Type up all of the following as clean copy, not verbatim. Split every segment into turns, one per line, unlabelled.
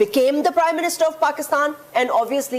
became the Prime Minister of Pakistan, and obviously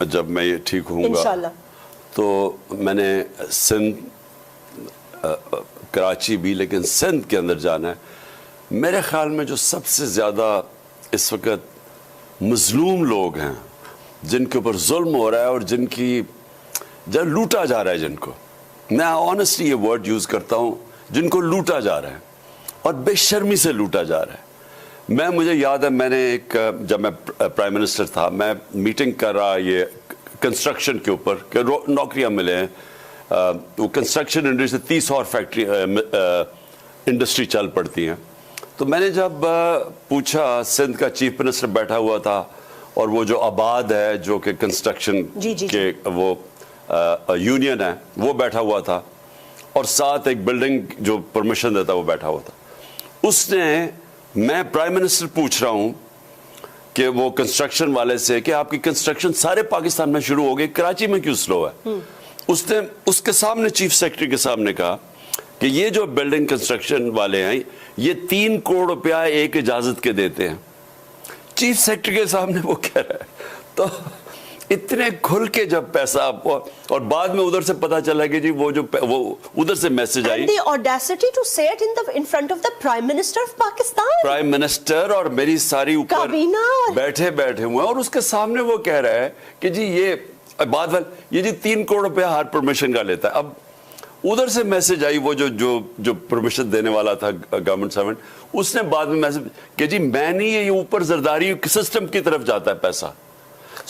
جب میں یہ ٹھیک ہوں گا
انشاءاللہ
تو میں نے سندھ کراچی بھی لیکن سندھ کے اندر جانا ہے. میرے خیال میں جو سب سے زیادہ اس وقت مظلوم لوگ ہیں جن کے اوپر ظلم ہو رہا ہے اور جن لوٹا جا رہا ہے، جن کو میں آنیسٹلی یہ ورڈ یوز کرتا ہوں، جن کو لوٹا جا رہا ہے اور بے شرمی سے لوٹا جا رہا ہے. مجھے یاد ہے میں نے جب میں پرائم منسٹر تھا میں میٹنگ کر رہا یہ کنسٹرکشن کے اوپر کہ نوکریاں ملے ہیں. وہ کنسٹرکشن انڈسٹری سے 30 اور فیکٹری انڈسٹری چل پڑتی ہیں. تو میں نے جب پوچھا، سندھ کا چیف منسٹر بیٹھا ہوا تھا اور وہ جو آباد ہے جو کہ کنسٹرکشن کے وہ یونین ہے وہ بیٹھا ہوا تھا اور ساتھ ایک بلڈنگ جو پرمیشن دیتا وہ بیٹھا ہوا تھا. اس نے، میں پرائم منسٹر پوچھ رہا ہوں کہ وہ کنسٹرکشن والے سے کہ آپ کی کنسٹرکشن سارے پاکستان میں شروع ہو گئی، کراچی میں کیوں سلو ہے؟ اس نے اس کے سامنے چیف سیکرٹری کے سامنے کہا کہ یہ جو بلڈنگ کنسٹرکشن والے ہیں یہ 3 کروڑ روپیہ ایک اجازت کے دیتے ہیں. چیف سیکرٹری کے سامنے وہ کہہ رہا ہے. تو اتنے کھل کے جب پیسہ اور بعد میں ادھر سے پتا چلا کہ جی وہ ادھر سے message I.
The audacity to say it in front of the Prime Minister of Pakistan.
Prime minister اور میری ساری اوپر بیٹھے ہوئے ہیں اور اس کے سامنے وہ کہہ رہا ہے کہ جی یہ 3 کروڑ روپیہ ہر پرمیشن کا لیتا ہے. اب ادھر سے میسج آئی، وہ جو پرمیشن دینے والا تھا گورنمنٹ سروینٹ، اس نے بعد میں میسج کہ جی میں نہیں، یہ اوپر زرداری سسٹم کی طرف جاتا ہے پیسہ.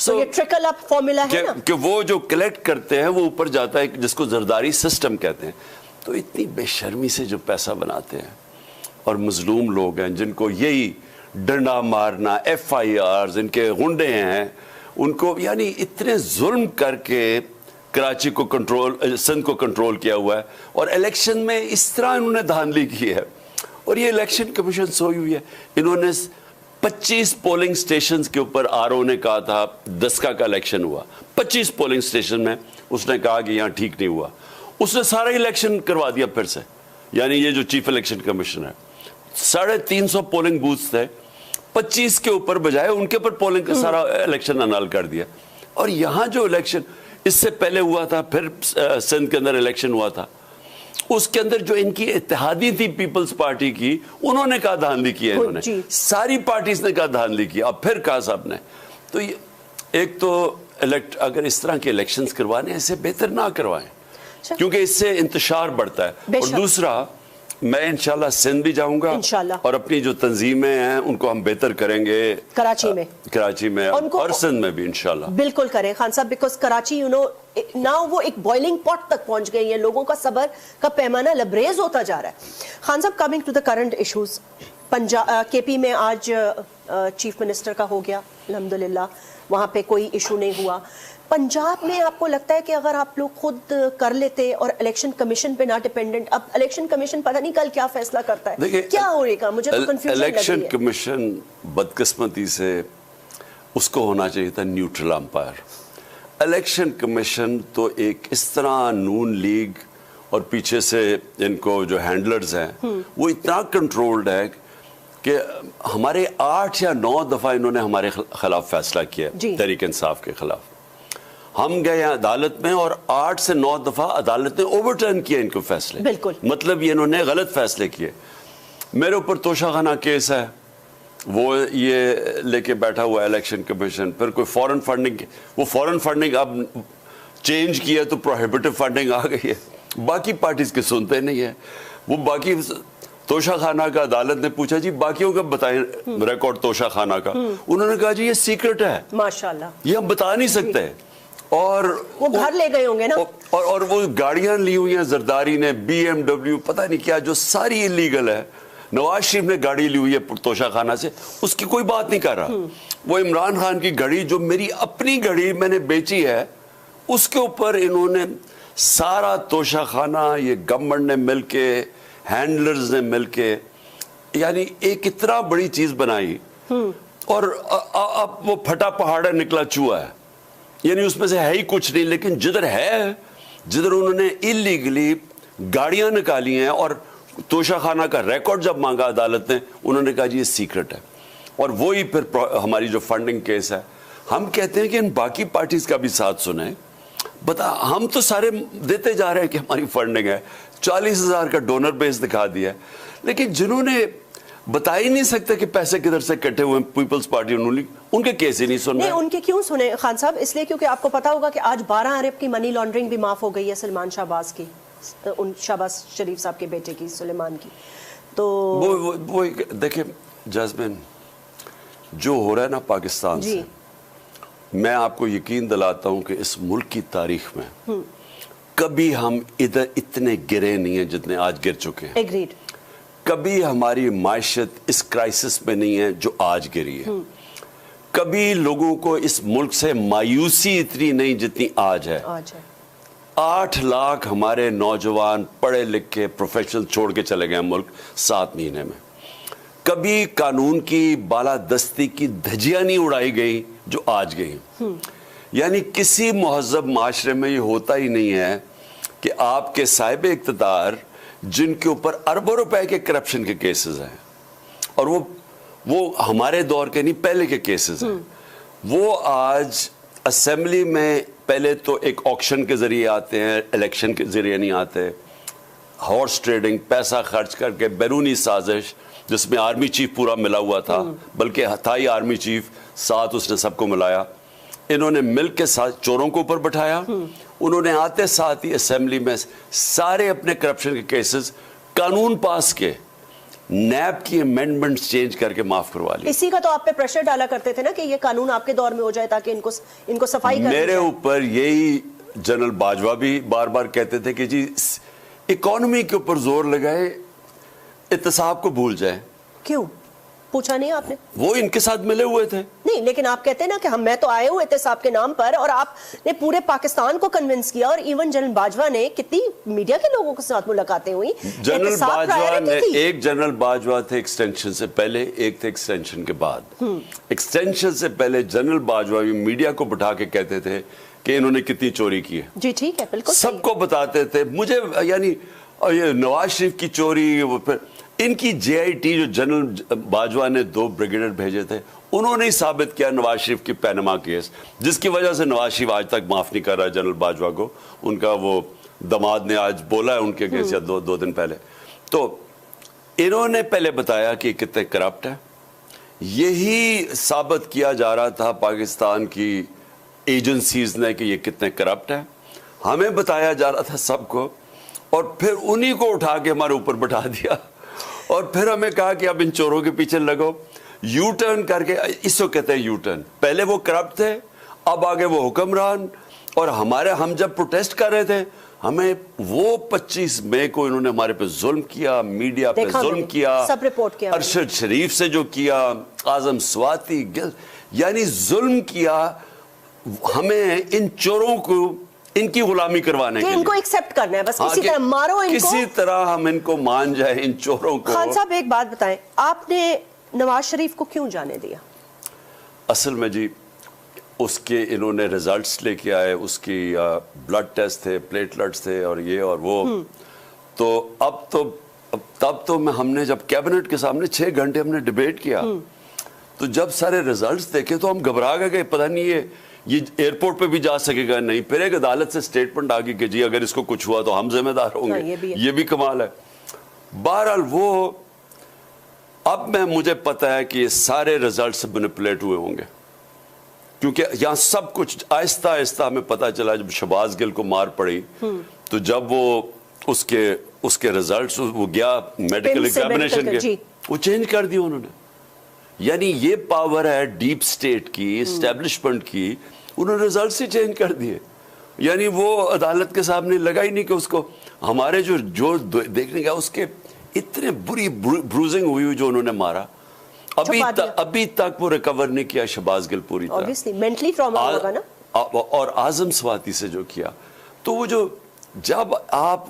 یہ ٹرکل اپ فارمولا ہے نا
کہ وہ جو کلیکٹ کرتے ہیں وہ اوپر جاتا ہے جس کو زرداری سسٹم کہتے ہیں. تو اتنی بے شرمی سے جو پیسہ بناتے ہیں اور مظلوم لوگ ہیں جن کو یہی ڈنڈا مارنا، FIRs، ان کے غنڈے ہیں، ان کو یعنی اتنے ظلم کر کے کراچی کو کنٹرول، سندھ کو کنٹرول کیا ہوا ہے. اور الیکشن میں اس طرح انہوں نے دھاندلی کی ہے. اور یہ الیکشن کمیشن سوئی ہوئی ہے. انہوں نے 25 پولنگ سٹیشنز کے اوپر RO نے کہا تھا 10 کا الیکشن ہوا، 25 پولنگ سٹیشن میں اس نے کہا کہ یہاں ٹھیک نہیں ہوا. اس نے سارا الیکشن کروا دیا پھر سے. یعنی یہ جو چیف الیکشن کمیشن ہے، 350 پولنگ بوتھس تھے، 25 کے اوپر بجائے ان کے اوپر پولنگ کا سارا الیکشن انال کر دیا. اور یہاں جو الیکشن اس سے پہلے ہوا تھا، پھر سندھ کے اندر الیکشن ہوا تھا، اس کے اندر جو ان کی اتحادی تھی پیپلز پارٹی کی، انہوں نے کہا دھاندلی کی ہے، انہوں نے ساری پارٹیز نے کہا دھاندلی کی. اب پھر کہا سب نے. تو ایک تو اگر اس طرح کے الیکشنز کروانے ایسے بہتر نہ کروائیں کیونکہ اس سے انتشار بڑھتا ہے. اور دوسرا، میں انشاءاللہ سندھ بھی جاؤں گا اور اپنی جو تنظیمیں ہیں ان کو ہم بہتر کریں گے کراچی میں اور سندھ میں بھی انشاءاللہ.
بالکل کریں خان صاحب، بیکاز کراچی ناؤ وہ ایک بوائلنگ پاٹ تک پہنچ گئی ہے. لوگوں کا صبر کا پیمانہ لبریز ہوتا جا رہا ہے. خان صاحب، coming to the current issues, KP میں آج چیف منسٹر کا ہو گیا الحمدللہ، وہاں پہ کوئی ایشو نہیں ہوا. پنجاب میں آپ کو لگتا ہے کہ اگر آپ لوگ خود کر لیتے اور الیکشن کمیشن پہ نہ ڈیپینڈنٹ، اب الیکشن کمیشن پتہ نہیں کل کیا فیصلہ کرتا ہے، کیا ہوئے گا؟ مجھے تو کنفیوژن لگ رہی ہے.
الیکشن کمیشن بدقسمتی سے اس کو ہونا چاہیے تھا نیوٹرل امپائر. الیکشن کمیشن تو ایک اس طرح نون لیگ اور پیچھے سے ان کو جو ہینڈلرز ہیں وہ اتنا کنٹرولڈ ہے کہ ہمارے 8 یا 9 دفعہ انہوں نے ہمارے خلاف فیصلہ کیا تحریک انصاف کے خلاف. ہم گئے ہیں عدالت میں اور 8 سے 9 دفعہ عدالت نے اوور ٹرن کیا ان کو فیصلے.
بالکل،
مطلب یہ انہوں نے غلط فیصلے کیے. میرے اوپر توشہ خانہ کیس ہے، وہ یہ لے کے بیٹھا ہوا ہے الیکشن کمیشن. پھر کوئی فورن فنڈنگ، وہ فورن فنڈنگ اب چینج کی ہے تو پروہیبٹیو فنڈنگ آ گئی ہے. باقی پارٹیز کے سنتے نہیں ہے. وہ باقی توشہ خانہ کا عدالت نے پوچھا جی باقیوں کا بتائیں ریکارڈ توشہ خانہ کا. انہوں نے کہا جی یہ سیکرٹ ہے،
ماشاءاللہ
یہ ہم بتا نہیں سکتے. اور
وہ گھر لے گئے ہوں گے نا،
اور وہ گاڑیاں لی ہوئی ہیں زرداری نے، BMW پتہ نہیں کیا، جو ساری انلیگل ہے. نواز شریف نے گاڑی لی ہوئی ہے توشہ خانہ سے، اس کی کوئی بات نہیں کر رہا. وہ عمران خان کی گھڑی جو میری اپنی گھڑی میں نے بیچی ہے اس کے اوپر انہوں نے سارا توشہ خانہ، یہ گورنمنٹ نے مل کے، ہینڈلرز نے مل کے، یعنی ایک اتنا بڑی چیز بنائی. اور اب وہ پھٹا پہاڑا نکلا چوہا ہے. یعنی اس میں سے ہے ہی کچھ نہیں. لیکن جدھر انہوں نے انلیگلی گاڑیاں نکالی ہیں اور توشہ خانہ کا ریکارڈ جب مانگا عدالت نے، انہوں نے کہا جی یہ سیکرٹ ہے. اور وہی پھر ہماری جو فنڈنگ کیس ہے ہم کہتے ہیں کہ ان باقی پارٹیز کا بھی ساتھ سنیں. بتا, ہم تو سارے دیتے جا رہے ہیں کہ ہماری فنڈنگ ہے, 40,000 کا ڈونر بیس دکھا دیا ہے, لیکن جنہوں نے بتا ہی نہیں سکتے کہ پیسے کدھر سے کٹے ہوئے ہیں پیپلز پارٹی, ان کے کیس ہی نہیں سن رہے.
ان کے کیوں سنیں خان صاحب؟ اس لیے کیونکہ آپ کو پتا ہوگا کہ آج 12 ارب کی منی لانڈرنگ بھی معاف ہو گئی ہے سلمان شہباز کی, شہباز شریف صاحب کے بیٹے کی, سلیمان کی. تو
وہ دیکھیں جاسمین, جو ہو رہا ہے نا پاکستان سے, میں آپ کو یقین دلاتا ہوں کہ اس ملک کی تاریخ میں کبھی ہم ادھر اتنے گرے نہیں ہیں جتنے آج گر چکے ہیں.
ایگریڈ.
کبھی ہماری معیشت اس کرائسس میں نہیں ہے جو آج گری ہے. کبھی لوگوں کو اس ملک سے مایوسی اتنی نہیں جتنی آج ہے. 8 لاکھ ہمارے نوجوان پڑھے لکھے پروفیشنل چھوڑ کے چلے گئے ملک 7 مہینے میں. کبھی قانون کی بالادستی کی دھجیاں نہیں اڑائی گئی جو آج گئی. یعنی کسی مہذب معاشرے میں یہ ہوتا ہی نہیں ہے کہ آپ کے صاحب اقتدار جن کے اوپر اربوں روپے کے کرپشن کے کیسز ہیں, اور وہ ہمارے دور کے نہیں پہلے کے کیسز ہیں, وہ آج اسمبلی میں پہلے تو ایک آکشن کے ذریعے آتے ہیں, الیکشن کے ذریعے نہیں آتے. ہارس ٹریڈنگ, پیسہ خرچ کر کے بیرونی سازش جس میں آرمی چیف پورا ملا ہوا تھا, بلکہ تھا ہی آرمی چیف, ساتھ اس نے سب کو ملایا. انہوں نے مل کے ساتھ چوروں کو اوپر بٹھایا. انہوں نے آتے ساتھ ہی اسمبلی میں سارے اپنے کرپشن کے کیسز قانون پاس کے, نیب کی امینڈمنٹس چینج کر کے معاف کروا لی.
اسی کا تو آپ پہ پریشر ڈالا کرتے تھے نا کہ یہ قانون آپ کے دور میں ہو جائے تاکہ ان کو صفائی کر.
میرے اوپر یہی جنرل باجوہ بھی بار بار کہتے تھے کہ جی اکانومی کے اوپر زور لگائے, احتساب کو بھول جائے.
کیوں پوچھا نہیں آپ نے؟ وہ
ان کے ساتھ ملے ہوئے تھے.
نہیں, لیکن آپ کہتے ہیں نا کہ میں تو آئے ہوئے احتساب کے نام پر, اور آپ نے پورے پاکستان کو کنونس کیا, اور ایون جنرل باجوہ نے کتنی میڈیا کے لوگوں کے ساتھ ملاقاتیں ہوئی.
جنرل باجوہ نے, ایک جنرل باجوہ تھے ایکسٹینشن سے پہلے, ایک تھے ایکسٹینشن کے بعد. ایکسٹینشن سے پہلے جنرل باجوہ بھی میڈیا کو بٹھا کے کہتے تھے کہ انہوں نے کتنی چوری کی ہے.
جی ٹھیک ہے, بالکل
سب کو بتاتے تھے. مجھے یعنی یہ نواز شریف کی چوری, پھر ان کی جے آئی ٹی جو جنرل باجوہ نے 2 بریگیڈر بھیجے تھے, انہوں نے ہی ثابت کیا نواز شریف کی پینما کیس, جس کی وجہ سے نواز شریف آج تک معاف نہیں کر رہا جنرل باجوہ کو. ان کا وہ دماد نے آج بولا ہے ان کے کیس یا 2 دن پہلے. تو انہوں نے پہلے بتایا کہ کتنے کرپٹ ہیں. یہی ثابت کیا جا رہا تھا پاکستان کی ایجنسیز نے کہ یہ کتنے کرپٹ ہیں. ہمیں بتایا جا رہا تھا سب کو, اور پھر انہی کو اٹھا کے ہمارے اوپر بٹھا دیا, اور پھر ہمیں کہا کہ اب ان چوروں کے پیچھے لگو. یو ٹرن کر کے, اس کو کہتے ہیں یو ٹرن. پہلے وہ کرپٹ تھے, اب آگے وہ حکمران, اور ہم جب پروٹیسٹ کر رہے تھے, ہمیں وہ 25 مئی کو انہوں نے ہمارے پہ ظلم کیا, میڈیا پہ ظلم کیا, ارشد شریف سے جو کیا, اعظم سواتی, یعنی ظلم کیا ہمیں ان چوروں کو, ان کی غلامی کروانے کے لیے.
ان کو ایکسپٹ کرنا ہے بس, کسی طرح مارو ان کو,
کسی طرح ہم ان کو مان جائیں ان چوروں کو.
خان صاحب ایک بات بتائیں, آپ نے نواز شریف کو کیوں جانے دیا؟
اصل میں جی اس کے انہوں نے ریزلٹس لے کے آئے, اس کی بلڈ ٹیسٹ تھے, پلیٹلٹس تھے, اور یہ اور وہ. تو تب تو ہم نے جب کیبنٹ کے سامنے 6 گھنٹے ہم نے ڈیبیٹ کیا, تو جب سارے ریزلٹس دیکھے تو ہم گھبرا گئے, پتہ نہیں یہ ایئرپورٹ پہ بھی جا سکے گا نہیں. پھر ایک عدالت سے سٹیٹمنٹ آ گئی کہ جی اگر اس کو کچھ ہوا تو ہم ذمہ دار ہوں گے. یہ بھی کمال ہے. بہرحال وہ, اب مجھے پتہ ہے کہ یہ سارے ریزلٹ سے مینیپولیٹ ہوئے ہوں گے, کیونکہ یہاں سب کچھ آہستہ آہستہ ہمیں پتہ چلا. جب شہباز گل کو مار پڑی تو جب وہ اس کے ریزلٹس, وہ گیا میڈیکل ایگزامینیشن کے, وہ چینج کر دیا انہوں نے. یعنی یہ پاور ہے ڈیپ سٹیٹ کی, اسٹیبلشمنٹ کی, انہوں نے ریزلٹس ہی چینج کر دیے. یعنی وہ عدالت کے سامنے لگا ہی نہیں کہ اس کو ہمارے جو دیکھنے گیا اس کے اتنے بری بروزنگ ہوئی جو انہوں نے مارا, ابھی تک وہ ریکور نہیں کیا شہباز گل پوری طرح.
مینٹلی ٹراما ہوگا نا.
اور اعظم سواتی سے جو کیا, تو وہ جو جب آپ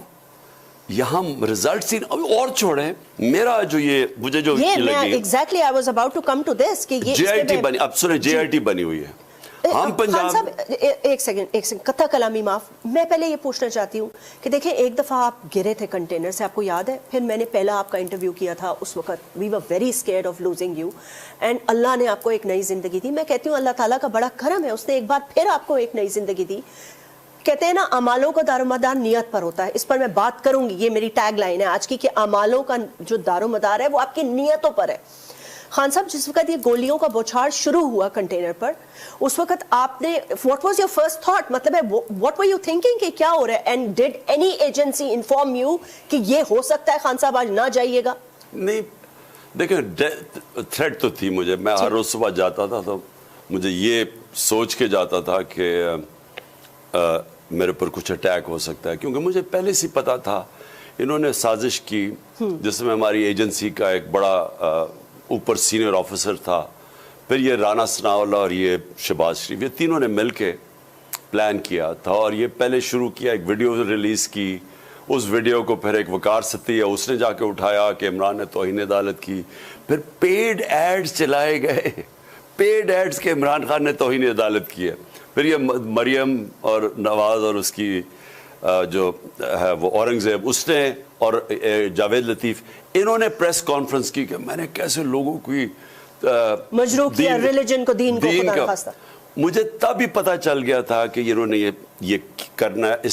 یہاں ریزلٹس ہی اور چھوڑیں, میرا جو مجھے جو لگی
exactly I was about to come to this کہ یہ
جے آئی ٹی بنی, اب سنیں جے آئی ٹی بنی ہوئی ہے. ہم
خان صاحب ایک سیکنڈ قطع کلامی معاف، میں پہلے یہ پوچھنا چاہتی ہوں کہ دیکھیں ایک دفعہ آپ گرے تھے کنٹینر سے، آپ کو یاد ہے؟ پھر میں نے پہلا آپ کا انٹرویو کیا تھا، اس وقت we were very scared of losing you, and اللہ نے آپ کو ایک نئی زندگی دی. میں کہتی ہوں اللہ تعالیٰ کا بڑا کرم ہے، اس نے ایک بار پھر آپ کو ایک نئی زندگی دی. کہتے ہیں نا اعمالوں کا دار و مدار نیت پر ہوتا ہے، اس پر میں بات کروں گی، یہ میری ٹیگ لائن ہے آج کی کہ اعمالوں کا جو دار و مدار ہے وہ آپ کی نیتوں پر ہے. خان صاحب جس وقت یہ گولیوں کا بوچھار شروع ہوا کنٹینر پر، اس وقت آپ نے what was your first thought، مطلب ہے what were you thinking کہ کیا ہو رہا ہے، and did any agency inform you کہ یہ ہو سکتا ہے خان صاحب آج نہ جائیے گا؟
نہیں دیکھیں تھریٹ تو تھی مجھے، میں ہر روز صبح جاتا تھا تو مجھے یہ سوچ کے جاتا تھا کہ میرے پر کچھ اٹیک ہو سکتا ہے، کیونکہ مجھے پہلے سے پتا تھا انہوں نے سازش کی جس میں ہماری ایجنسی کا ایک بڑا اوپر سینئر آفیسر تھا، پھر یہ رانا ثناءاللہ اور یہ شہباز شریف، یہ تینوں نے مل کے پلان کیا تھا. اور یہ پہلے شروع کیا، ایک ویڈیو ریلیز کی، اس ویڈیو کو پھر ایک وقار ستیہ اس نے جا کے اٹھایا کہ عمران نے توہین عدالت کی. پھر پیڈ ایڈز چلائے گئے، پیڈ ایڈز کے عمران خان نے توہین عدالت کی ہے. پھر یہ مریم اور نواز اور اس کی جو ہے وہ اورنگزیب اس نے اور جاوید لطیف، انہوں نے پریس کانفرنس کی کہ میں نے کیسے لوگوں کی
مجروح کیا ریلیجن کو، دین کو، خدا نخواستہ.
مجھے تب ہی پتا چل گیا تھا کہ انہوں نے یہ کرنا ہے،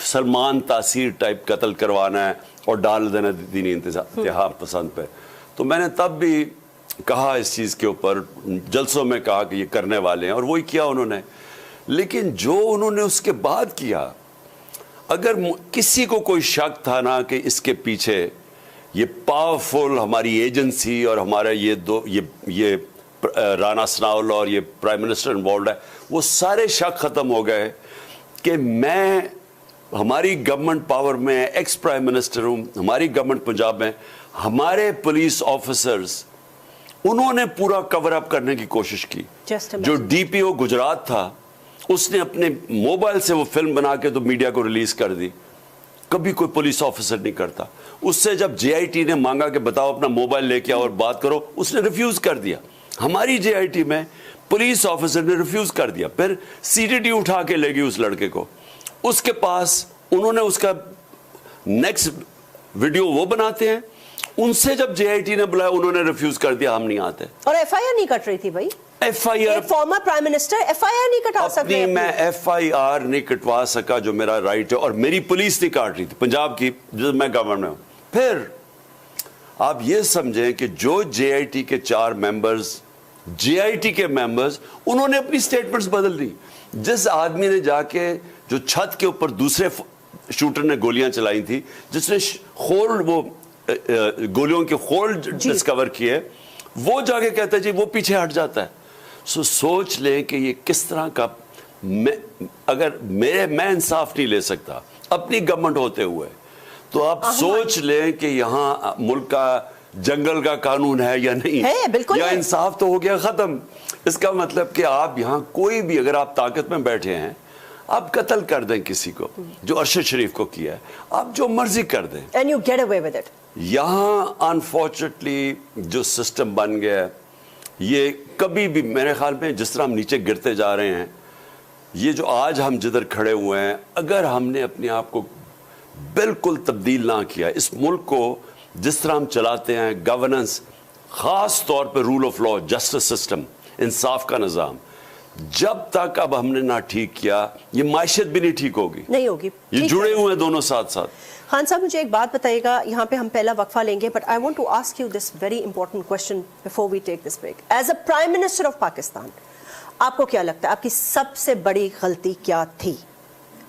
سلمان تاثیر ٹائپ قتل کروانا ہے اور ڈال دینا دینی انتہا پسند پہ. تو میں نے تب بھی کہا اس چیز کے اوپر جلسوں میں کہا کہ یہ کرنے والے ہیں، اور وہی کیا انہوں نے. لیکن جو انہوں نے اس کے بعد کیا، اگر کسی کو کوئی شک تھا نا کہ اس کے پیچھے یہ پاورفل ہماری ایجنسی اور ہمارا یہ رانا ثناءاللہ اور یہ پرائم منسٹر انوالوڈ ہے، وہ سارے شک ختم ہو گئے کہ میں ہماری گورنمنٹ پاور میں ایکس پرائم منسٹر ہوں، ہماری گورنمنٹ پنجاب میں ہمارے پولیس آفیسرز انہوں نے پورا کور اپ کرنے کی کوشش کی. جو ڈی پی او گجرات تھا اس نے اپنے موبائل سے وہ فلم بنا کے تو میڈیا کو ریلیز کر دی. کبھی کوئی پولیس آفیسر نہیں کرتا. اس سے جب جے آئی ٹی نے مانگا کہ بتاؤ اپنا موبائل لے کے آؤ اور بات کرو، اس نے ریفیوز کر دیا. ہماری جے آئی ٹی میں پولیس آفیسر نے ریفیوز کر دیا. پھر سی ڈی ٹی اٹھا کے لے گئی اس لڑکے کو، اس کے پاس انہوں نے اس کا نیکسٹ ویڈیو وہ بناتے ہیں. ان سے جب جے آئی ٹی نے بلایا انہوں نے ریفیوز کر دیا، ہم نہیں آتے.
اور ایف آئی آر نہیں کٹ رہی تھی بھائی،
F I R
former prime minister F I R نہیں کٹا سکتے.
میں ایف آئی آر نہیں کٹوا سکا جو میرا رائٹ ہے، اور میری پولیس نہیں کاٹ رہی تھی پنجاب کی جس میں گورنر میں ہوں. پھر آپ یہ سمجھیں کہ جو جے آئی ٹی کے 4 ممبرز، جے آئی ٹی کے ممبرز، انہوں نے اپنی سٹیٹمنٹس بدل دی. جس آدمی نے جا کے جو چھت کے اوپر دوسرے شوٹر نے گولیاں چلائی تھی، جس نے وہ گولیوں کے خول ڈسکور کیے، وہ جا کے کہتا ہے جی وہ پیچھے ہٹ جاتا ہے. سوچ لیں کہ یہ کس طرح کا، اگر میں انصاف نہیں لے سکتا اپنی گورنمنٹ ہوتے ہوئے، تو آپ سوچ لیں کہ یہاں ملک کا جنگل کا قانون ہے یا نہیں ہے، یا انصاف تو ہو گیا ختم. اس کا مطلب کہ آپ یہاں کوئی بھی، اگر آپ طاقت میں بیٹھے ہیں، آپ قتل کر دیں کسی کو، جو ارشد شریف کو کیا ہے، آپ جو مرضی کر دیں.
And you get away with it.
یہاں انفارچونیٹلی جو سسٹم بن گیا ہے، یہ کبھی بھی میرے خیال میں جس طرح ہم نیچے گرتے جا رہے ہیں، یہ جو آج ہم جدھر کھڑے ہوئے ہیں، اگر ہم نے اپنے آپ کو بالکل تبدیل نہ کیا، اس ملک کو جس طرح ہم چلاتے ہیں، گورننس، خاص طور پہ rule of law, justice system, انصاف کا نظام، جب تک اب ہم نے نہ ٹھیک کیا، یہ معیشت بھی نہیں ٹھیک ہوگی،
نہیں ہوگی.
یہ جڑے ہوئے ہیں دونوں ساتھ ساتھ.
خان صاحب مجھے ایک بات بتائیے گا، یہاں پہ ہم پہلا وقفہ لیں گے، but I want to ask you this very important question before we take this break. As a prime minister of Pakistan, آپ کو کیا لگتا ہے آپ کی سب سے بڑی غلطی کیا تھی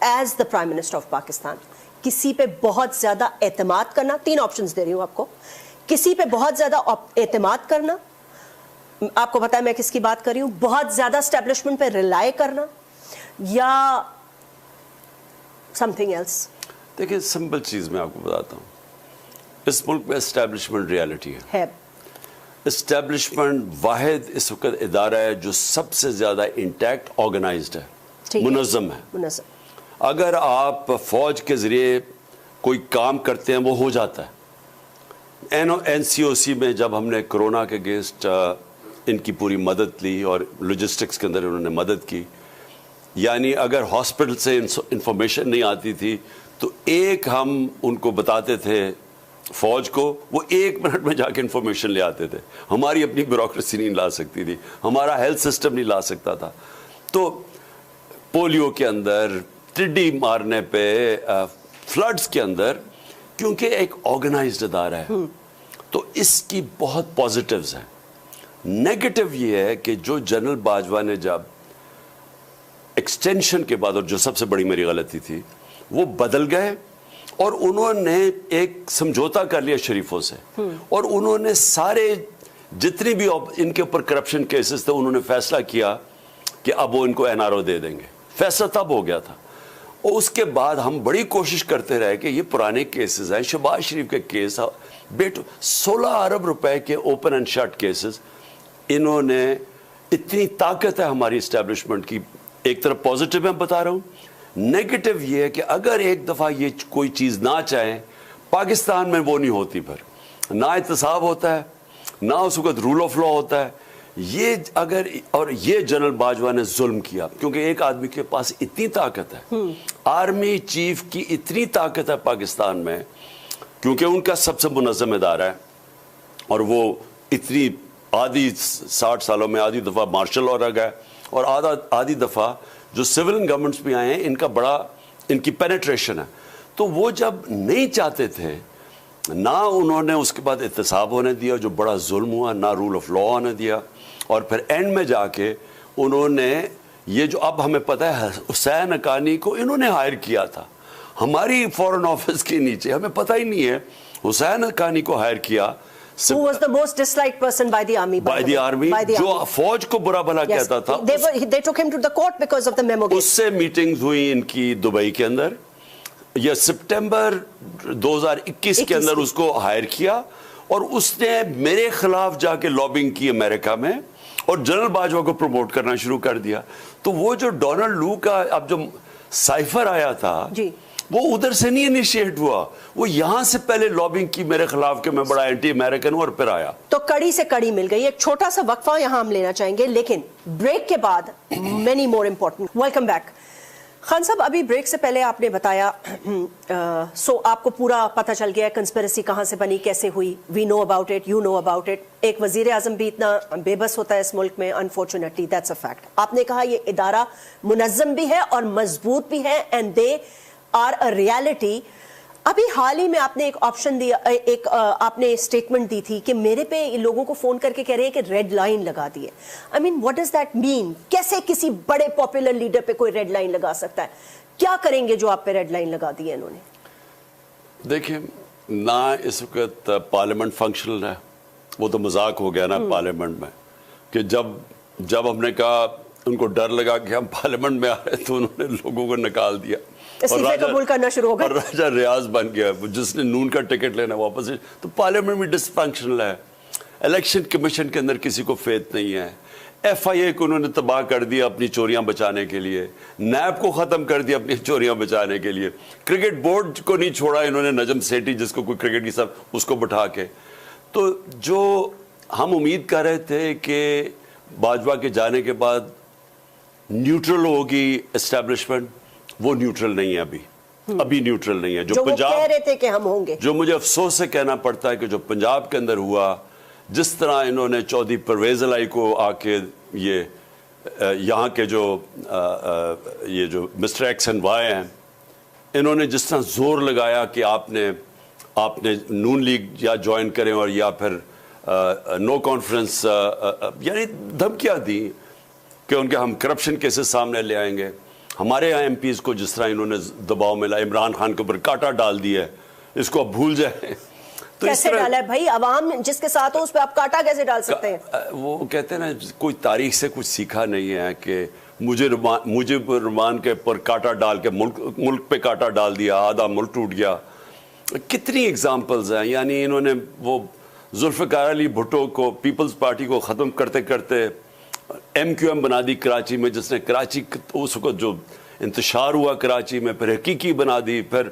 as the prime minister of Pakistan? کسی پہ بہت زیادہ اعتماد کرنا، 3 آپشنز دے رہی ہوں آپ کو. کسی پہ بہت زیادہ اعتماد کرنا، آپ کو پتا ہے میں کس کی بات کر رہی ہوں، بہت زیادہ اسٹیبلشمنٹ پہ ریلائی کرنا، یا سم تھنگ ایلس؟
دیکھیں سمپل چیز میں آپ کو بتاتا ہوں، اس ملک میں اسٹیبلشمنٹ ریالٹی ہے. اسٹیبلشمنٹ واحد اس وقت ادارہ ہے جو سب سے زیادہ انٹیکٹ، آرگنائزڈ ہے، منظم ہے. اگر آپ فوج کے ذریعے کوئی کام کرتے ہیں وہ ہو جاتا ہے. این سی او سی میں جب ہم نے کرونا کے اگینسٹ ان کی پوری مدد لی اور لوجسٹکس کے اندر انہوں نے مدد کی. یعنی اگر ہاسپٹل سے انفارمیشن نہیں آتی تھی تو ایک ہم ان کو بتاتے تھے فوج کو, وہ 1 منٹ میں جا کے انفارمیشن لے آتے تھے. ہماری اپنی بیوروکریسی نہیں لا سکتی تھی, ہمارا ہیلتھ سسٹم نہیں لا سکتا تھا. تو پولیو کے اندر, ٹڈی مارنے پہ, فلڈز کے اندر, کیونکہ ایک آرگنائزڈ ادارہ ہے تو اس کی بہت پازیٹیوز ہیں. نیگیٹو یہ ہے کہ جو جنرل باجوہ نے جب ایکسٹینشن کے بعد, اور جو سب سے بڑی میری غلطی تھی, وہ بدل گئے اور انہوں نے ایک سمجھوتا کر لیا شریفوں سے, اور انہوں نے سارے جتنی بھی ان کے اوپر کرپشن کیسز تھے انہوں نے فیصلہ کیا کہ اب وہ ان کو NRO دے دیں گے. فیصلہ تب ہو گیا تھا. اور اس کے بعد ہم بڑی کوشش کرتے رہے کہ یہ پرانے کیسز ہیں, شہباز شریف کے کیس, بیٹو 16 ارب روپے کے اوپن اینڈ شٹ کیسز. انہوں نے, اتنی طاقت ہے ہماری اسٹیبلشمنٹ کی. ایک طرف پازیٹیو میں بتا رہا ہوں, نیگیٹو یہ ہے کہ اگر ایک دفعہ یہ کوئی چیز نہ چاہیں, پاکستان میں وہ نہیں ہوتی, پھر نہ احتساب ہوتا ہے, نہ اس وقت رول آف لا ہوتا ہے. یہ اگر, اور یہ جنرل باجوہ نے ظلم کیا, کیونکہ ایک آدمی کے پاس اتنی طاقت ہے, آرمی چیف کی اتنی طاقت ہے پاکستان میں, کیونکہ ان کا سب سے منظم ادارہ ہے, اور وہ اتنی آدھی 60 سالوں میں آدھی دفعہ مارشل لا گئے, اور آدھی دفعہ جو سول گورنمنٹس بھی آئے ہیں ان کا بڑا, ان کی پینیٹریشن ہے. تو وہ جب نہیں چاہتے تھے, نہ انہوں نے اس کے بعد احتساب ہونے دیا, جو بڑا ظلم ہوا, نہ رول آف لا ہونے دیا, اور پھر اینڈ میں جا کے انہوں نے یہ جو اب ہمیں پتہ ہے حسین حقانی کو انہوں نے ہائر کیا تھا ہماری فورن آفس کے نیچے, ہمیں پتہ ہی نہیں ہے. حسین حقانی کو ہائر کیا,
who was the most disliked person by the army,
by the army, جو فوج کو برا بھلا کہتا تھا.
They took him to the court because of the memo case.
اس سے میٹنگز ہوئی ان کی دبئی کے اندر, یہ سپٹمبر 2021 کے اندر اس کو ہائر کیا, اور اس نے میرے خلاف جا کے لابنگ کی امریکہ میں, اور جنرل باجوہ کو پروموٹ کرنا شروع کر دیا. تو وہ جو ڈونلڈ لو کا اب جو سائفر آیا تھا, وہ ادھر سے نہیں انیشیٹ ہوا, وہ یہاں سے پہلے لابنگ کی میرے خلاف کہ میں بڑا اینٹی امریکن ہوں, اور پھر آیا.
تو کڑی سے کڑی مل گئی. ایک چھوٹا سا وقفہ یہاں ہم لینا چاہیں گے, لیکن بریک کے بعد many more important. Welcome back. Khan صاحب, ابھی بریک سے پہلے آپ نے بتایا, سو آپ کو پورا پتہ چل گیا کنسپیرسی کہاں سے بنی, کیسے ہوئی. We know about it, you know about it. ایک وزیر اعظم بھی اتنا بے بس ہوتا ہے اس ملک میں, انفارچونیٹلی دیٹس اے فیکٹ. آپ نے کہا یہ ادارہ منظم بھی ہے اور مضبوط بھی ہے, and they are a reality. ابھی حال ہی میں آپ نے ایک آپشن دیا, ایک آپ نے اسٹیٹمنٹ دی تھی کہ میرے پہ لوگوں کو فون کر کے کہہ رہے ہیں کہ ریڈ لائن لگا دی ہے. آئی مین واٹ ڈز دیٹ مین؟ کیسے کسی بڑے پاپولر لیڈر پہ کوئی ریڈ لائن لگا سکتا ہے؟ کیا کریں گے جو آپ پہ ریڈ لائن لگا دی ہے انہوں نے؟
دیکھیں, نہ اس وقت پارلیمنٹ فنکشنل ہے, وہ تو مذاق ہو گیا نا پارلیمنٹ میں, کہ جب ہم نے کہا, ان کو ڈر لگا کہ ہم پارلیمنٹ میں آ رہے تو انہوں نے لوگوں کو نکال دیا,
قبول کرنا شروع ہو گیا,
اور راجہ ریاض بن گیا جس نے نون کا ٹکٹ لینا واپس. تو پارلیمنٹ بھی ڈس فنکشنل ہے. الیکشن کمیشن کے اندر کسی کو فیتھ نہیں ہے. ایف آئی اے کو انہوں نے تباہ کر دیا اپنی چوریاں بچانے کے لیے, نیب کو ختم کر دیا اپنی چوریاں بچانے کے لیے, کرکٹ بورڈ کو نہیں چھوڑا انہوں نے, نجم سیٹھی جس کو کوئی کرکٹ کی سب, اس کو بٹھا کے. تو جو ہم امید کر رہے تھے کہ باجوہ کے جانے کے بعد نیوٹرل ہوگی اسٹیبلشمنٹ, وہ نیوٹرل نہیں ہے ابھی نیوٹرل نہیں ہے. جو پنجاب
کہہ رہے تھے کہ ہم ہوں گے,
جو مجھے افسوس سے کہنا پڑتا ہے کہ جو پنجاب کے اندر ہوا, جس طرح انہوں نے چودھری پرویز الہی کو آ کے یہ یہاں کے جو یہ جو مسٹر ایکس اینڈ وائی ہیں, انہوں نے جس طرح زور لگایا کہ آپ نے نون لیگ یا جوائن کریں, اور یا پھر نو کانفرنس, یعنی دھمکیاں دی کہ ان کے ہم کرپشن کیسز سامنے لے آئیں گے. ہمارے یہاں ایم پیز کو جس طرح انہوں نے دباؤ ملا, عمران خان کے اوپر کاٹا ڈال دیا ہے, اس کو اب بھول جائیں. تو
کیسے ڈالا ہے بھائی؟ عوام جس کے ساتھ ہو اس پہ آپ کاٹا کیسے ڈال سکتے ہیں؟
وہ کہتے ہیں نا, کوئی تاریخ سے کچھ سیکھا نہیں ہے کہ مجھے رحمان کے پر کاٹا ڈال کے ملک پہ کاٹا ڈال دیا, آدھا ملک ٹوٹ گیا. کتنی ایگزامپلز ہیں. یعنی انہوں نے وہ ذوالفقار علی بھٹو کو, پیپلز پارٹی کو ختم کرتے کرتے ایم کیو ایم بنا دی کراچی میں, جس نے کراچی اس وقت جو انتشار ہوا کراچی میں, پھر حقیقی بنا دی, پھر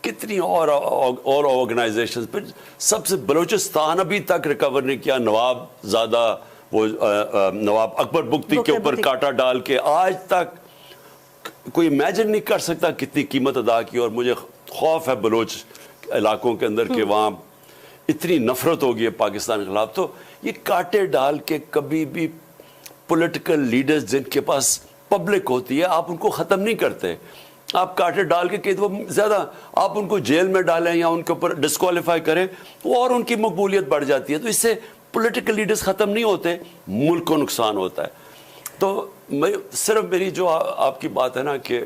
کتنی اور آرگنائزیشنز, پھر سب سے بلوچستان ابھی تک ریکور نہیں کیا. نواب زادہ وہ نواب اکبر بگٹی کے اوپر کاٹا ڈال کے آج تک کوئی امیجن نہیں کر سکتا کتنی قیمت ادا کی. اور مجھے خوف ہے بلوچ علاقوں کے اندر کہ وہاں اتنی نفرت ہوگی ہے پاکستان کے خلاف. تو یہ کاٹے ڈال کے کبھی بھی پولیٹیکل لیڈرز جن کے پاس پبلک ہوتی ہے آپ ان کو ختم نہیں کرتے. آپ کاٹے ڈال کے کہ وہ زیادہ آپ ان کو جیل میں ڈالیں یا ان کے اوپر ڈسکوالیفائی کریں تو اور ان کی مقبولیت بڑھ جاتی ہے. تو اس سے پولیٹیکل لیڈرز ختم نہیں ہوتے, ملک کو نقصان ہوتا ہے. تو صرف میری جو آپ کی بات ہے نا کہ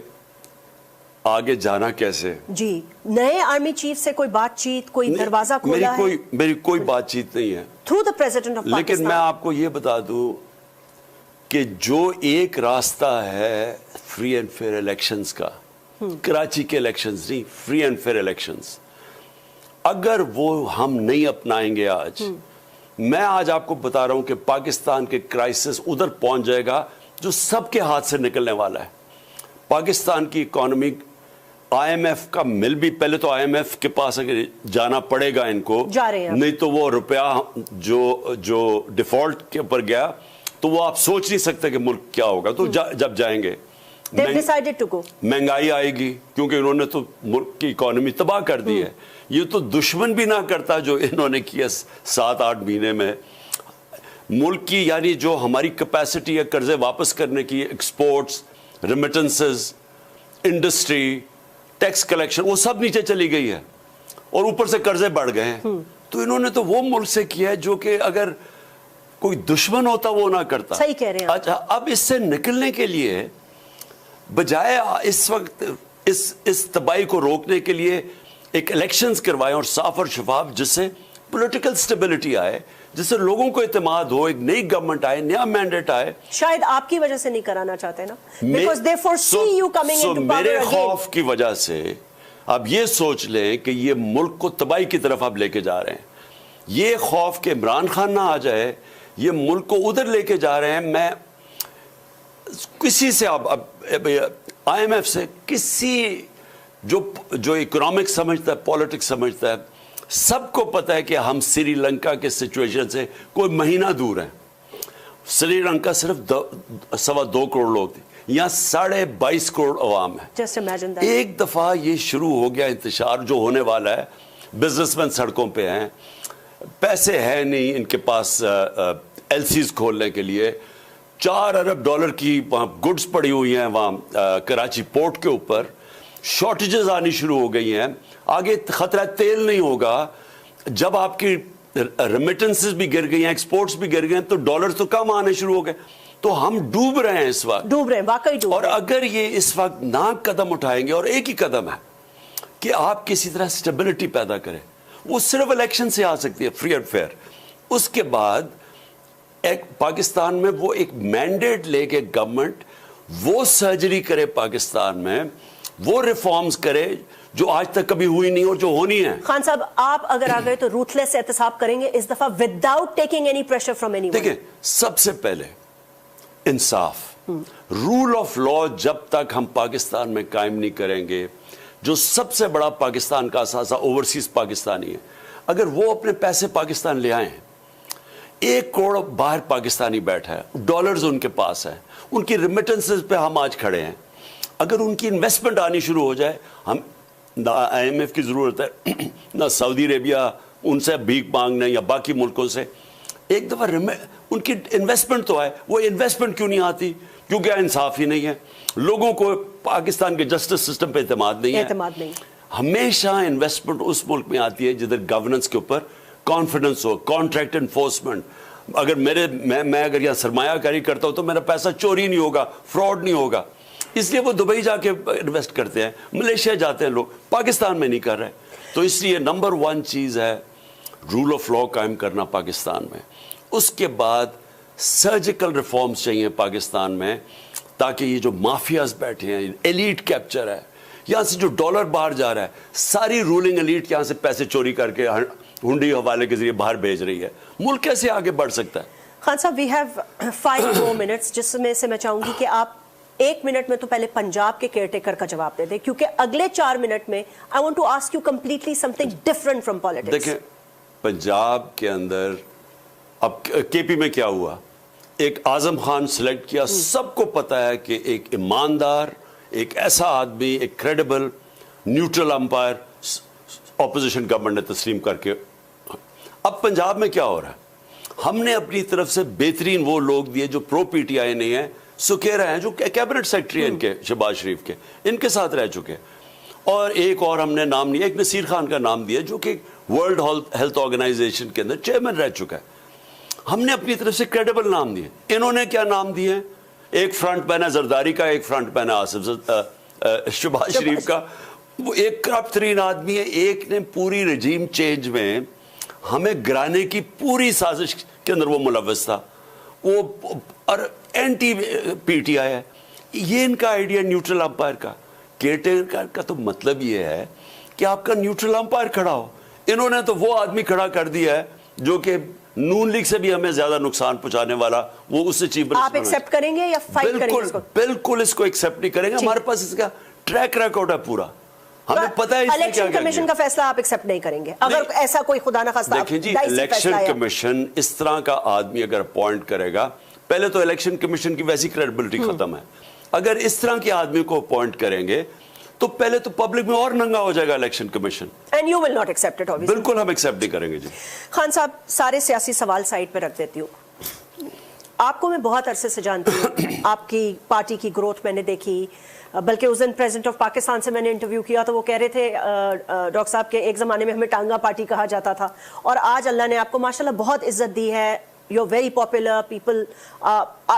آگے جانا کیسے,
جی نئے آرمی چیف سے کوئی بات چیت, کوئی دروازہ کھولا ہے؟
میری کوئی بات چیت نہیں ہے
through the president of Pakistan.
لیکن میں آپ کو یہ بتا دوں کہ جو ایک راستہ ہے فری اینڈ فیئر الیکشنز کا, کراچی کے الیکشنز نہیں, فری اینڈ فیئر الیکشنز, اگر وہ ہم نہیں اپنائیں گے آج, میں آج آپ کو بتا رہا ہوں کہ پاکستان کے کرائسس ادھر پہنچ جائے گا جو سب کے ہاتھ سے نکلنے والا ہے. پاکستان کی اکانومی آئی ایم ایف کا مل بھی, پہلے تو آئی ایم ایف کے پاس اگر جانا پڑے گا ان کو, نہیں تو وہ روپیہ جو ڈیفالٹ کے اوپر گیا تو وہ آپ سوچ نہیں سکتے کہ ملک کیا ہوگا. تو جب جائیں گے مہنگائی آئے گی کیونکہ انہوں نے تو ملک کی اکانومی تباہ کر دی ہے. یہ تو دشمن بھی نہ کرتا جو انہوں نے کیا 7-8 مہینے میں. ملک کی یعنی جو ہماری کیپیسٹی ہے قرضے واپس کرنے کی, exports, remittances, industry, tax collection, وہ سب نیچے چلی گئی ہے اور اوپر سے قرضے بڑھ گئے ہیں. تو انہوں نے تو وہ ملک سے کیا ہے جو کہ اگر کوئی دشمن ہوتا وہ نہ کرتا.
صحیح کہہ رہے ہیں.
اچھا, اب اس سے نکلنے کے لیے بجائے اس وقت اس تباہی کو روکنے کے لیے ایک الیکشنز کروائیں اور صاف اور شفاف, جس سے پولیٹیکل سٹیبلٹی آئے, جس سے لوگوں کو اعتماد ہو, ایک نئی گورنمنٹ آئے, نیا مینڈیٹ آئے.
شاید آپ کی وجہ سے نہیں کرانا چاہتے نا, because they foresee you coming into power
میرے
again.
خوف کی وجہ سے آپ یہ سوچ لیں کہ یہ ملک کو تباہی کی طرف آپ لے کے جا رہے ہیں. یہ خوف کہ عمران خان نہ آ جائے, یہ ملک کو ادھر لے کے جا رہے ہیں. میں کسی سے آئی ایم ایف سے کسی جو اکنامکس سمجھتا ہے, پولیٹکس سمجھتا ہے, سب کو پتا ہے کہ ہم سری لنکا کے سچویشن سے کوئی مہینہ دور ہیں. سری لنکا صرف 2.25 کروڑ لوگ تھے, یہاں 22.5 کروڑ عوام ہے. ایک دفعہ یہ شروع ہو گیا انتشار جو ہونے والا ہے, بزنس مین سڑکوں پہ ہیں, پیسے ہیں نہیں ان کے پاس ایل سیز کھولنے کے لیے, $4 ارب کی وہاں گڈز پڑی ہوئی ہیں وہاں کراچی پورٹ کے اوپر, شارٹیجز آنی شروع ہو گئی ہیں. آگے خطرہ تیل نہیں ہوگا. جب آپ کی ریمیٹنسز بھی گر گئی ہیں, ایکسپورٹس بھی گر گئے ہیں, تو ڈالر تو کم آنے شروع ہو گئے. تو ہم ڈوب رہے ہیں اس وقت,
ڈوب رہے ہیں واقعی ڈوب.
اور اگر یہ اس وقت نہ قدم اٹھائیں گے, اور ایک ہی قدم ہے کہ آپ کسی طرح سٹیبلٹی پیدا کریں, وہ صرف الیکشن سے آ سکتی ہے, فری اینڈ فیئر. اس کے بعد ایک پاکستان میں وہ ایک مینڈیٹ لے کے گورنمنٹ وہ سرجری کرے پاکستان میں, وہ ریفارمز کرے جو آج تک کبھی ہوئی نہیں اور جو ہونی ہے.
خان صاحب, آپ اگر آ گئے تو روتھلیس احتساب کریں گے اس دفعہ without taking any pressure from any one?
دیکھیں, سب سے پہلے انصاف, رول آف لا جب تک ہم پاکستان میں قائم نہیں کریں گے, جو سب سے بڑا پاکستان کا اثاثہ اوورسیز پاکستانی ہے, اگر وہ اپنے پیسے پاکستان لے آئیں, 1 کروڑ باہر پاکستانی بیٹھا ہے, ڈالرز ان کے پاس ہیں, ان کی ریمیٹنسز پہ ہم آج کھڑے ہیں, اگر ان کی انویسٹمنٹ آنی شروع ہو جائے, ہم نہ آئی ایم ایف کی ضرورت ہے نہ سعودی عربیہ ان سے بھیک مانگنے یا باقی ملکوں سے, ایک دفعہ ان کی انویسٹمنٹ تو آئے. وہ انویسٹمنٹ کیوں نہیں آتی؟ کیونکہ انصاف ہی نہیں ہے, لوگوں کو پاکستان کے جسٹس سسٹم پہ اعتماد نہیں ہے. ہمیشہ انویسٹمنٹ اس ملک میں آتی ہے جدھر گورننس کے اوپر کانفیڈنس ہو, کانٹریکٹ انفورسمنٹ. اگر میں اگر یہاں سرمایہ کاری کرتا ہوں تو میرا پیسہ چوری نہیں ہوگا, فراڈ نہیں ہوگا. اس لیے وہ دبئی جا کے انویسٹ کرتے ہیں, ملیشیا جاتے ہیں لوگ, پاکستان میں نہیں کر رہے. تو اس لیے نمبر 1 چیز ہے رول آف لا قائم کرنا پاکستان میں. اس کے بعد سرجیکل ریفارمز چاہیے پاکستان میں, تاکہ یہ جو مافیاز بیٹھے ہیں, ایلیٹ کیپچر ہے, یہاں سے جو ڈالر باہر جا رہا ہے, ساری رولنگ ایلیٹ یہاں سے پیسے چوری کر کے ہنڈی حوالے کے ذریعے باہر بھیج رہی ہے. ملک کیسے آگے بڑھ سکتا ہے؟
خان صاحب, وی ہیو 5 more minutes, جس میں سے میں چاہوں گی کہ آپ 1 منٹ میں تو پہلے پنجاب کے کیئر ٹیکر کا جواب دے دیں, کیونکہ اگلے 4 منٹ میں I want to ask you completely something different from politics.
دیکھیں, پنجاب کے اندر اب کے پی میں کیا ہوا, ایک اعظم خان سلیکٹ کیا. سب کو پتا ہے کہ ایک ایماندار, ایک ایسا آدمی, ایک credible neutral umpire opposition government نے تسلیم کر کے. اب پنجاب میں کیا ہو رہا ہے؟ ہم نے اپنی طرف سے بہترین وہ لوگ دیے جو پرو پی ٹی آئی نہیں ہیں, سکھیرا ہیں جو کیبنٹ سیکرٹری ہیں ان کے, شہباز شریف کے, ان کے ساتھ رہ چکے. اور ایک اور ہم نے نام لیا, ایک نصیر خان کا نام دیا جو کہ ورلڈ ہیلتھ آرگنائزیشن کے اندر چیئرمین رہ چکا ہے. ہم نے اپنی طرف سے کریڈیبل نام دیے. انہوں نے کیا نام دیے ہیں؟ ایک فرنٹ پہنا زرداری کا, ایک فرنٹ پہنا شہباز شریف کا. وہ ایک کرپٹ ترین آدمی ہے. ایک نے پوری رجیم چینج میں ہمیں گرانے کی پوری سازش کے اندر وہ ملوث تھا, وہ اور اینٹی پی ٹی آئی ہے. یہ ان کا آئیڈیا نیوٹرل امپائر کا. کیئر ٹیکر کا تو مطلب یہ ہے کہ آپ کا نیوٹرل امپائر کھڑا ہو. انہوں نے تو وہ آدمی کھڑا کر دیا ہے جو کہ نون لیگ سے بھی ہمیں زیادہ نقصان پہنچانے والا, وہ اس سے چیف منسٹر.
آپ ایکسپٹ کریں گے یا فائٹ کریں گے اس کو؟
بالکل اس کو ایکسپٹ نہیں کریں گے. ہمارے پاس اس کا ٹریک ریکارڈ ہے پورا, ہمیں پتہ ہے
الیکشن کمیشن کا فیصلہ آپ ایکسپٹ نہیں کریں گے اگر ایسا کوئی خدا نہ خواستہ؟
دیکھیں جی, الیکشن کمیشن اس طرح کا آدمی اگر اپوائنٹ کرے گا, پہلے تو الیکشن کمیشن کی ویسی کریڈیبلٹی ختم ہے. اگر اس طرح کے آدمی کو اپوائنٹ کریں گے تو پہلے تو پبلک میں اور ننگا ہو جائے گا election commission.
And you will not accept it obviously.
بالکل ہم ایکسپٹ نہیں کریں گے. جی
خان صاحب, سارے سیاسی سوال سائڈ پہ رکھ دیتی ہوں. آپ کو میں بہت عرصے سے جانتی ہوں, آپ کی پارٹی کی گروتھ میں نے دیکھی, بلکہ اس دن پریزیڈنٹ آف پاکستان سے میں نے انٹرویو کیا تو وہ کہہ رہے تھے ڈاکٹر صاحب کہ ایک زمانے میں ہمیں ٹانگا پارٹی کہا جاتا تھا, اور آج اللہ نے آپ کو ماشاءاللہ بہت عزت دی ہے. You are very popular, people,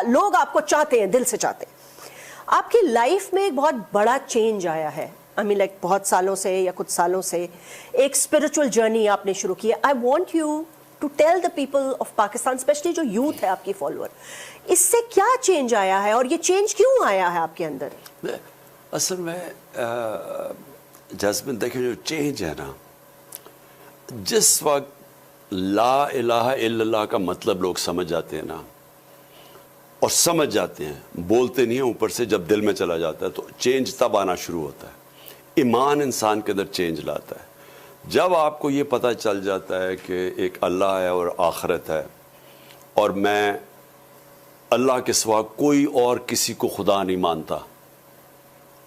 لوگ آپ کو چاہتے ہیں, دل سے چاہتے ہیں. آپ کی لائف میں ایک بہت بڑا چینج آیا ہے. لائک بہت سالوں سے یا کچھ سالوں سے ایک اسپرچل جرنی آپ نے شروع کی ہے. I want you to tell the people of Pakistan, especially جو یوتھ ہے آپ کی فالوور, اس سے کیا چینج آیا ہے اور یہ چینج کیوں آیا ہے آپ کے اندر؟
اصل میں جذبہ دیکھیں, جو چینج ہے نا, جس وقت لا الہ الا اللہ کا مطلب لوگ سمجھ جاتے ہیں نا, اور سمجھ جاتے ہیں, بولتے نہیں ہیں, اوپر سے جب دل میں چلا جاتا ہے تو چینج تب آنا شروع ہوتا ہے. ایمان انسان کے اندر چینج لاتا ہے. جب آپ کو یہ پتہ چل جاتا ہے کہ ایک اللہ ہے اور آخرت ہے, اور میں اللہ کے سوا کوئی اور کسی کو خدا نہیں مانتا,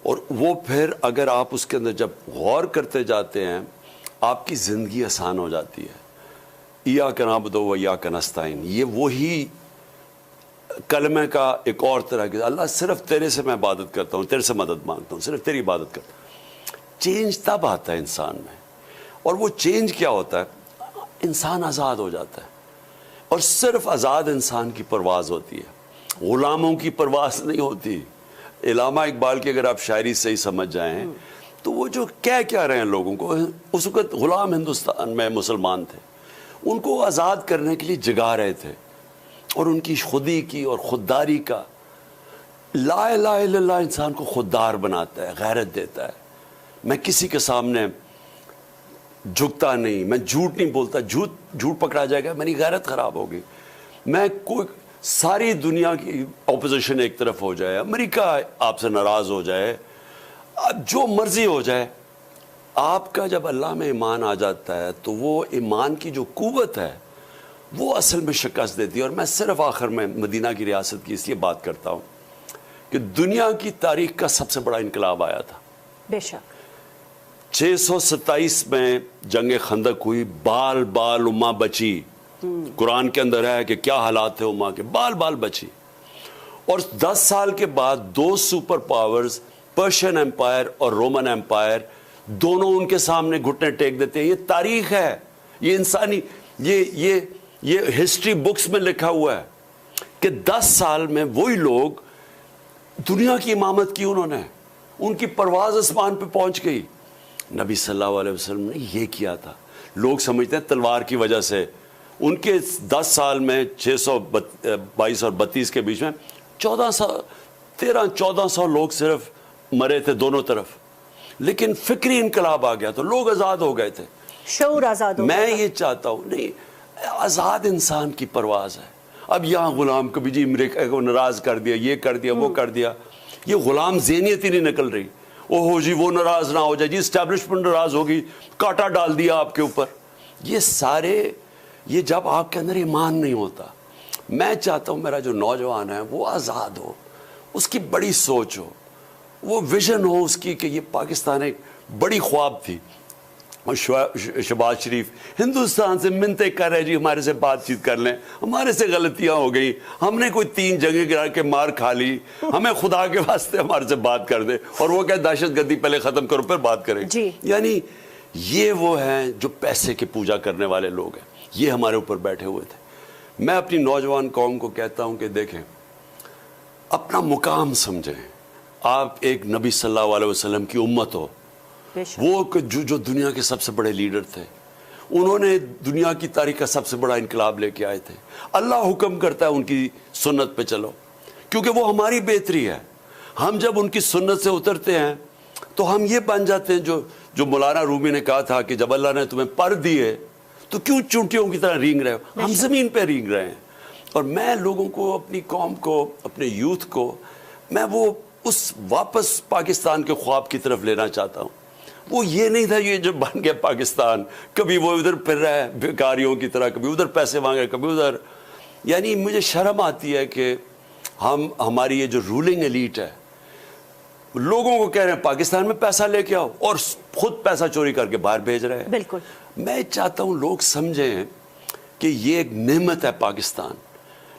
اور وہ پھر اگر آپ اس کے اندر جب غور کرتے جاتے ہیں, آپ کی زندگی آسان ہو جاتی ہے. ایاک نعبد و ایاک نستعین, یہ وہی کلمے کا ایک اور طرح کے, اللہ صرف تیرے سے میں عبادت کرتا ہوں, تیرے سے مدد مانگتا ہوں, صرف تیری عبادت کرتا ہوں. چینج تب آتا ہے انسان میں, اور وہ چینج کیا ہوتا ہے؟ انسان آزاد ہو جاتا ہے, اور صرف آزاد انسان کی پرواز ہوتی ہے, غلاموں کی پرواز نہیں ہوتی. علامہ اقبال کی اگر آپ شاعری صحیح سمجھ جائیں تو وہ جو کیا رہے ہیں لوگوں کو, اس وقت غلام ہندوستان میں مسلمان تھے, ان کو آزاد کرنے کے لیے جگا رہے تھے, اور ان کی خودی کی اور خودداری کا. لا الہ الا اللہ انسان کو خوددار بناتا ہے, غیرت دیتا ہے. میں کسی کے سامنے جھکتا نہیں, میں جھوٹ نہیں بولتا, جھوٹ پکڑا جائے گا, میری غیرت خراب ہوگی. میں کوئی ساری دنیا کی اپوزیشن ایک طرف ہو جائے, امریکہ آپ سے ناراض ہو جائے, جو مرضی ہو جائے, آپ کا جب اللہ میں ایمان آ جاتا ہے تو وہ ایمان کی جو قوت ہے وہ اصل میں شکست دیتی ہے. اور میں صرف آخر میں مدینہ کی ریاست کی اس لیے بات کرتا ہوں کہ دنیا کی تاریخ کا سب سے بڑا انقلاب آیا تھا.
بے شک
627 میں جنگ خندق ہوئی, بال بال امہ بچی. قرآن کے اندر ہے کہ کیا حالات تھے امہ کے, بال بال بچی. اور 10 سال کے بعد 2 سپر پاورز, پرشین ایمپائر اور رومن ایمپائر, دونوں ان کے سامنے گھٹنے ٹیک دیتے ہیں. یہ تاریخ ہے, یہ انسانی, یہ ہسٹری بکس میں لکھا ہوا ہے کہ 10 سال میں وہی لوگ دنیا کی امامت کی, انہوں نے, ان کی پرواز آسمان پہ پہنچ گئی. نبی صلی اللہ علیہ وسلم نے یہ کیا تھا. لوگ سمجھتے ہیں تلوار کی وجہ سے, ان کے 10 سال میں 622 اور 32 کے بیچ میں 1400 لوگ صرف مرے تھے دونوں طرف. لیکن فکری انقلاب آ گیا تو لوگ آزاد ہو گئے تھے,
شعور آزاد ہو گیا.
میں یہ چاہتا ہوں, نہیں, آزاد انسان کی پرواز ہے. اب یہاں غلام کبھی جی امریکہ کو ناراض کر دیا, یہ کر دیا, وہ کر دیا. یہ غلام ذہنیت ہی نہیں نکل رہی. ہو جی وہ ناراض نہ ہو جائے, جی اسٹیبلشمنٹ ناراض ہوگی, کاٹا ڈال دیا آپ کے اوپر. یہ سارے, یہ جب آپ کے اندر ایمان نہیں ہوتا, میں چاہتا ہوں میرا جو نوجوان ہے وہ آزاد ہو, اس کی بڑی سوچ ہو, وہ ویژن ہو اس کی کہ یہ پاکستان ایک بڑی خواب تھی. اور شہباز شریف ہندوستان سے منتیں کر رہے جی ہمارے سے بات چیت کر لیں, ہمارے سے غلطیاں ہو گئی, ہم نے کوئی 3 جنگیں گرا کے مار کھا لی, ہمیں خدا کے واسطے ہمارے سے بات کر دے, اور وہ کہ دہشت گردی پہلے ختم کرو پھر بات کریں. یعنی یہ وہ ہیں جو پیسے کی پوجا کرنے والے لوگ ہیں, یہ ہمارے اوپر بیٹھے ہوئے تھے. میں اپنی نوجوان قوم کو کہتا ہوں کہ دیکھیں اپنا مقام سمجھیں, آپ ایک نبی صلی اللہ علیہ وسلم کی امت ہو, وہ جو دنیا کے سب سے بڑے لیڈر تھے, انہوں نے دنیا کی تاریخ کا سب سے بڑا انقلاب لے کے آئے تھے. اللہ حکم کرتا ہے ان کی سنت پہ چلو, کیونکہ وہ ہماری بہتری ہے. ہم جب ان کی سنت سے اترتے ہیں تو ہم یہ بن جاتے ہیں جو مولانا رومی نے کہا تھا کہ جب اللہ نے تمہیں پر دیے تو کیوں چونٹیوں کی طرح رینگ رہے ہو, ہم زمین پہ رینگ رہے ہیں. اور میں لوگوں کو, اپنی قوم کو, اپنے یوتھ کو, میں وہ اس واپس پاکستان کے خواب کی طرف لینا چاہتا ہوں. وہ یہ نہیں تھا یہ جو بن گیا پاکستان, کبھی وہ ادھر پھر رہا ہے بیکاریوں کی طرح, کبھی ادھر پیسے مانگے کبھی ادھر. یعنی مجھے شرم آتی ہے کہ ہماری یہ جو رولنگ ایلیٹ ہے لوگوں کو کہہ رہے ہیں پاکستان میں پیسہ لے کے آؤ, اور خود پیسہ چوری کر کے باہر بھیج رہے ہیں.
بالکل.
میں چاہتا ہوں لوگ سمجھیں کہ یہ ایک نعمت ہے پاکستان,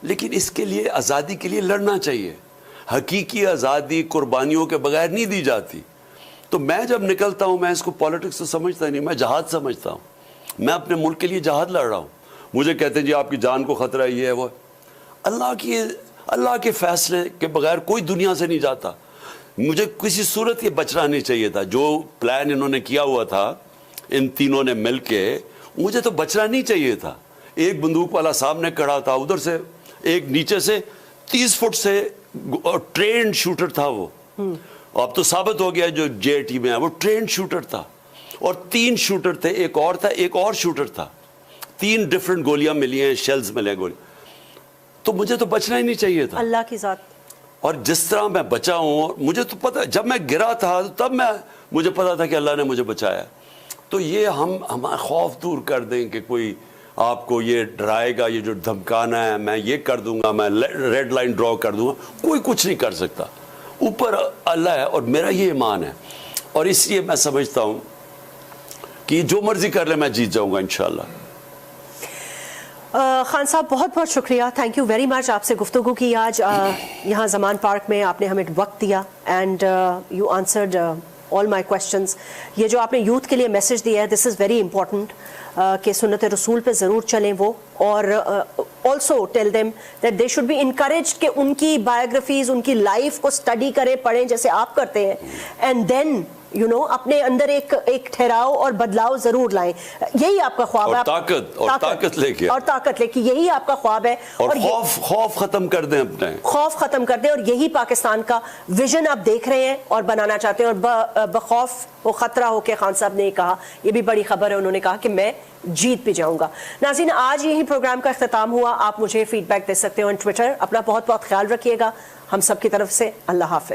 لیکن اس کے لیے آزادی کے لیے لڑنا چاہیے. حقیقی آزادی قربانیوں کے بغیر نہیں دی جاتی. تو میں جب نکلتا ہوں, میں اس کو پالیٹکس تو سمجھتا نہیں, میں جہاد سمجھتا ہوں. میں اپنے ملک کے لیے جہاد لڑ رہا ہوں. مجھے کہتے ہیں جی آپ کی جان کو خطرہ ہے, یہ ہے وہ. اللہ کے فیصلے کے بغیر کوئی دنیا سے نہیں جاتا. مجھے کسی صورت یہ بچنا نہیں چاہیے تھا. جو پلان انہوں نے کیا ہوا تھا ان تینوں نے مل کے, مجھے تو بچنا نہیں چاہیے تھا. ایک بندوق والا سامنے کھڑا تھا, ادھر سے ایک نیچے سے 30 فٹ سے ٹرینڈ شوٹر تھا وہ. اب تو ثابت ہو گیا جو جے ٹی میں ہے وہ ٹرینڈ شوٹر تھا, اور 3 شوٹر تھے, ایک اور تھا, ایک اور شوٹر تھا. 3 ڈیفرنٹ گولیاں ملی ہیں, شیلز ملے ہیں گولی. تو مجھے تو بچنا ہی نہیں چاہیے تھا.
اللہ کی ذات.
اور جس طرح میں بچا ہوں, مجھے تو پتا, جب میں گرا تھا تب مجھے پتا تھا کہ اللہ نے مجھے بچایا. تو یہ ہم خوف دور کر دیں کہ کوئی آپ کو یہ ڈرائے گا, یہ جو دھمکانا ہے میں یہ کر دوں گا, میں ریڈ لائن ڈرا کر دوں گا, کوئی کچھ نہیں کر سکتا. اوپر اللہ ہے, اور میرا یہ ایمان ہے. اور اس لیے میں سمجھتا ہوں کہ جو مرضی کر لے میں جیت جاؤں گا انشاءاللہ.
خان صاحب بہت بہت شکریہ, تھینک یو ویری مچ. آپ سے گفتگو کی آج یہاں زمان پارک میں, آپ نے ہمیں وقت دیا, and you answered all my questions. یہ جو آپ نے یوتھ کے لیے میسج دیا ہے, دس از ویری امپورٹنٹ کہ سنت رسول پہ ضرور چلیں وہ, اور also tell them that they should be encourage کہ ان کی بایوگرافیز, ان کی لائف کو اسٹڈی کریں, پڑھیں جیسے آپ کرتے ہیں, اینڈ دین اپنے اندر ایک ٹھہراؤ اور بدلاؤ ضرور لائیں. یہی آپ کا خواب ہے,
طاقت لے کے,
یہی آپ کا خواب ہے.
اور خوف ختم کر دیں, اپنے
خوف ختم کر دیں, اور یہی پاکستان کا ویژن آپ دیکھ رہے ہیں اور بنانا چاہتے ہیں. اور بخوف و خطرہ ہو کے خان صاحب نے کہا, یہ بھی بڑی خبر ہے, انہوں نے کہا کہ میں جیت بھی جاؤں گا. ناظرین, آج یہی پروگرام کا اختتام ہوا. آپ مجھے فیڈ بیک دے سکتے ہو آن ٹویٹر. اپنا بہت بہت خیال رکھیے گا. ہم سب کی طرف سے اللہ حافظ.